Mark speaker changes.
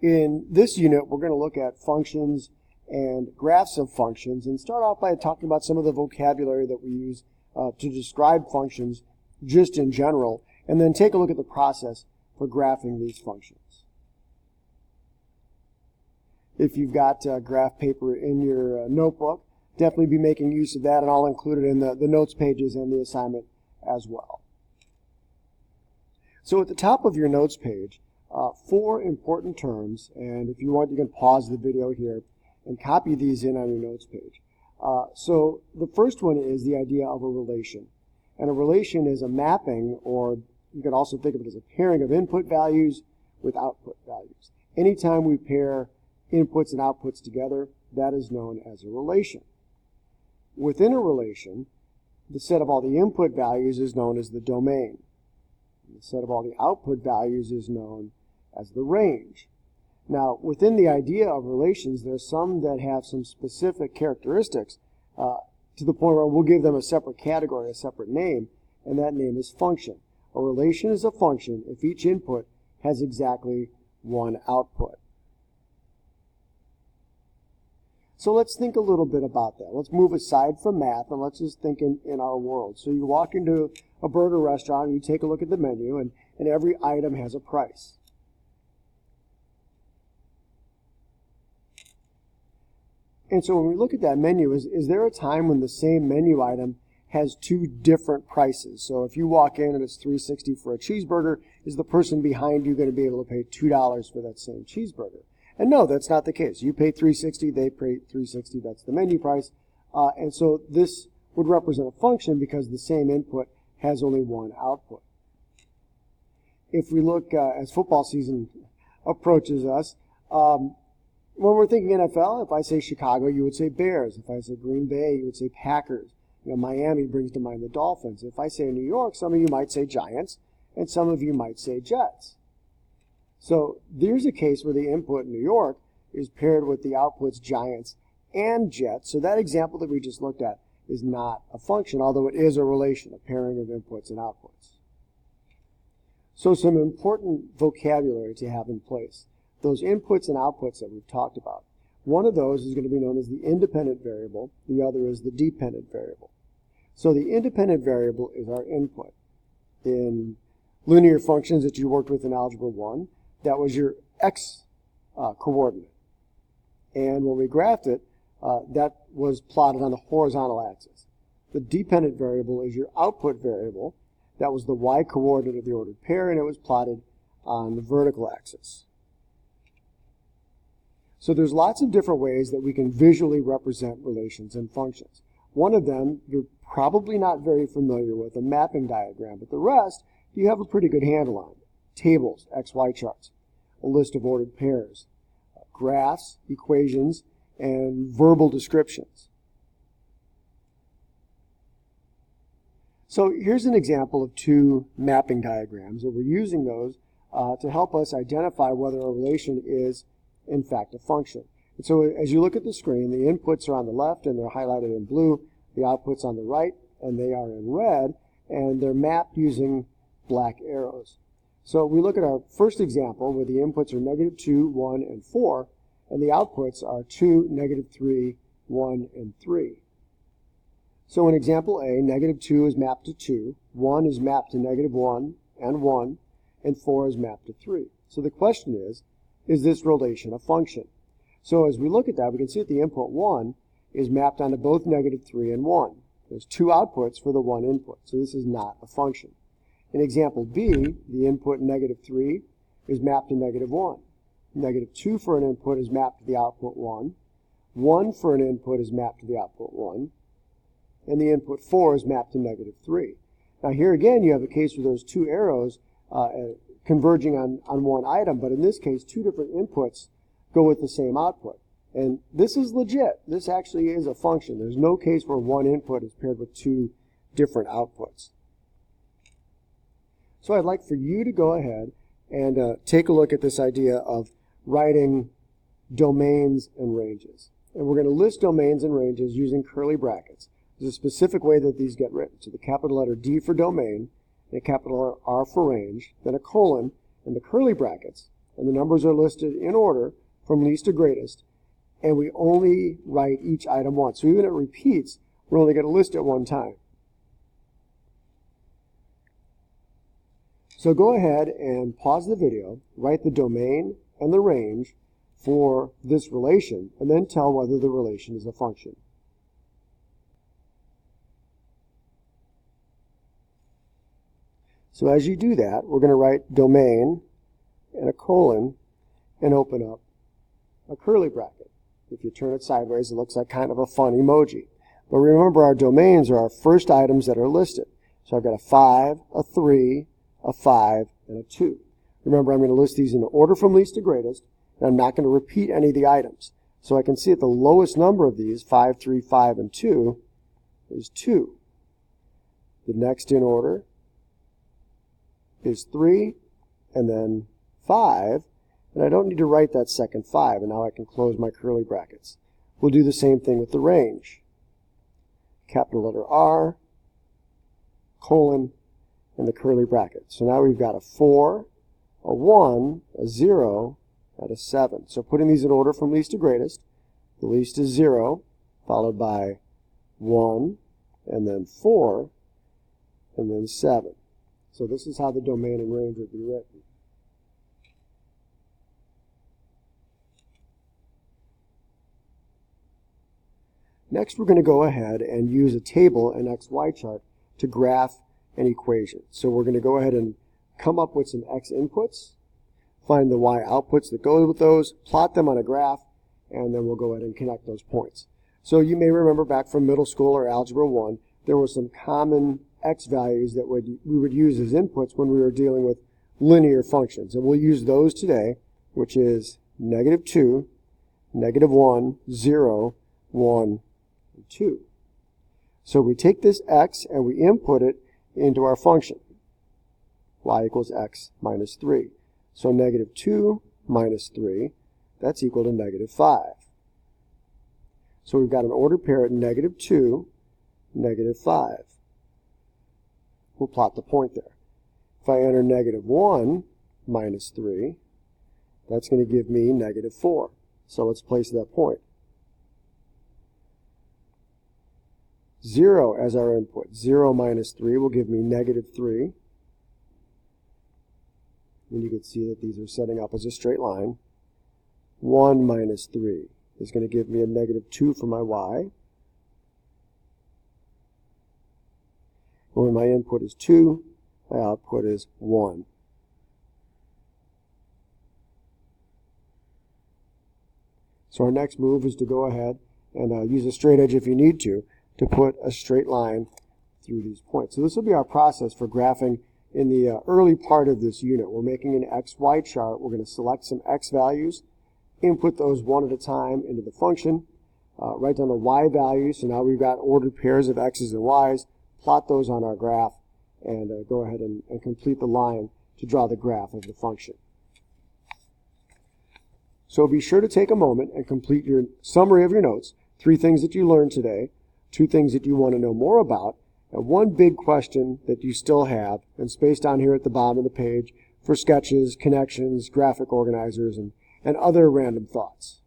Speaker 1: In this unit, we're going to look at functions and graphs of functions and start off by talking about some of the vocabulary that we use to describe functions just in general, and then take a look at the process for graphing these functions. If you've got graph paper in your notebook, definitely be making use of that, and I'll include it in the notes pages and the assignment as well. So at the top of your notes page, 4 important terms, and if you want you can pause the video here and copy these in on your notes page. So the first one is the idea of a relation. And a relation is a mapping, or you can also think of it as a pairing of input values with output values. Anytime we pair inputs and outputs together, that is known as a relation. Within a relation, the set of all the input values is known as the domain. The set of all the output values is known as the range. Now, within the idea of relations, there's some that have some specific characteristics to the point where we'll give them a separate category, a separate name, and that name is function. A relation is a function if each input has exactly one output. So let's think a little bit about that. Let's move aside from math and let's just think in our world. So you walk into a burger restaurant and you take a look at the menu, and every item has a price. And so when we look at that menu, is there a time when the same menu item has 2 different prices? So if you walk in and it's $3.60 for a cheeseburger, is the person behind you going to be able to pay $2 for that same cheeseburger? And no, that's not the case. You pay $3.60, they pay $3.60, that's the menu price. And so this would represent a function because the same input has only one output. If we look as football season approaches us, when we're thinking NFL, if I say Chicago, you would say Bears. If I say Green Bay, you would say Packers. Miami brings to mind the Dolphins. If I say New York, some of you might say Giants, and some of you might say Jets. So there's a case where the input New York is paired with the outputs Giants and Jets. So that example that we just looked at is not a function, although it is a relation, a pairing of inputs and outputs. So some important vocabulary to have in place. Those inputs and outputs that we've talked about. One of those is going to be known as the independent variable. The other is the dependent variable. So the independent variable is our input. In linear functions that you worked with in Algebra 1, that was your x coordinate. And when we graphed it, that was plotted on the horizontal axis. The dependent variable is your output variable. That was the y coordinate of the ordered pair, and it was plotted on the vertical axis. So there's lots of different ways that we can visually represent relations and functions. One of them you're probably not very familiar with, a mapping diagram, but the rest you have a pretty good handle on. Tables, XY charts, a list of ordered pairs, graphs, equations, and verbal descriptions. So here's an example of 2 mapping diagrams, and we're using those to help us identify whether a relation is in fact a function. And so as you look at the screen, the inputs are on the left and they're highlighted in blue, the outputs on the right and they are in red, and they're mapped using black arrows. So we look at our first example where the inputs are -2, 1, and 4, and the outputs are 2, -3, 1, and 3. So in example A, -2 is mapped to 2, 1 is mapped to -1 and 1, and 4 is mapped to 3. So the question is this relation a function? So as we look at that, we can see that the input 1 is mapped onto both -3 and 1. There's 2 outputs for the 1 input, so this is not a function. In example B, the input -3 is mapped to -1. -2 for an input is mapped to the output 1. 1 for an input is mapped to the output 1. And the input 4 is mapped to -3. Now here again you have a case where there's 2 arrows converging on one item, but in this case 2 different inputs go with the same output. And this is legit. This actually is a function. There's no case where one input is paired with 2 different outputs. So I'd like for you to go ahead and take a look at this idea of writing domains and ranges. And we're going to list domains and ranges using curly brackets. There's a specific way that these get written. So the capital letter D for domain, and a capital R for range, then a colon, and the curly brackets and the numbers are listed in order from least to greatest, and we only write each item once. So even if it repeats, we're only going to list it one time. So go ahead and pause the video, write the domain and the range for this relation, and then tell whether the relation is a function. So as you do that, we're going to write domain and a colon and open up a curly bracket. If you turn it sideways, it looks like kind of a fun emoji. But remember, our domains are our first items that are listed. So I've got a 5, a 3, a 5, and a 2. Remember, I'm going to list these in order from least to greatest, and I'm not going to repeat any of the items. So I can see that the lowest number of these, 5, 3, 5, and 2, is 2. The next in order is 3, and then 5, and I don't need to write that second 5, and now I can close my curly brackets. We'll do the same thing with the range. Capital letter R, colon, and the curly bracket. So now we've got a 4, a 1, a 0, and a 7. So putting these in order from least to greatest, the least is 0, followed by 1, and then 4, and then 7. So this is how the domain and range would be written. Next, we're going to go ahead and use a table, an XY chart, to graph an equation. So we're going to go ahead and come up with some X inputs, find the Y outputs that go with those, plot them on a graph, and then we'll go ahead and connect those points. So you may remember back from middle school or Algebra 1, there were some common X values that we would use as inputs when we were dealing with linear functions. And we'll use those today, which is -2, -1, 0, 1, and 2. So we take this X and we input it into our function. Y equals X minus 3. So -2 minus 3, that's equal to -5. So we've got an ordered pair at -2, -5. We'll plot the point there. If I enter -1 minus 3, that's going to give me -4. So let's place that point. 0 as our input. 0 minus 3 will give me -3. And you can see that these are setting up as a straight line. 1 minus 3 is going to give me a -2 for my Y. When my input is 2, my output is 1. So our next move is to go ahead and use a straight edge if you need to put a straight line through these points. So this will be our process for graphing in the early part of this unit. We're making an XY chart. We're going to select some X values, input those one at a time into the function, write down the Y values. So now we've got ordered pairs of X's and Y's. Plot those on our graph, and go ahead and complete the line to draw the graph of the function. So be sure to take a moment and complete your summary of your notes, 3 things that you learned today, 2 things that you want to know more about, and 1 big question that you still have, and space down here at the bottom of the page for sketches, connections, graphic organizers, and other random thoughts.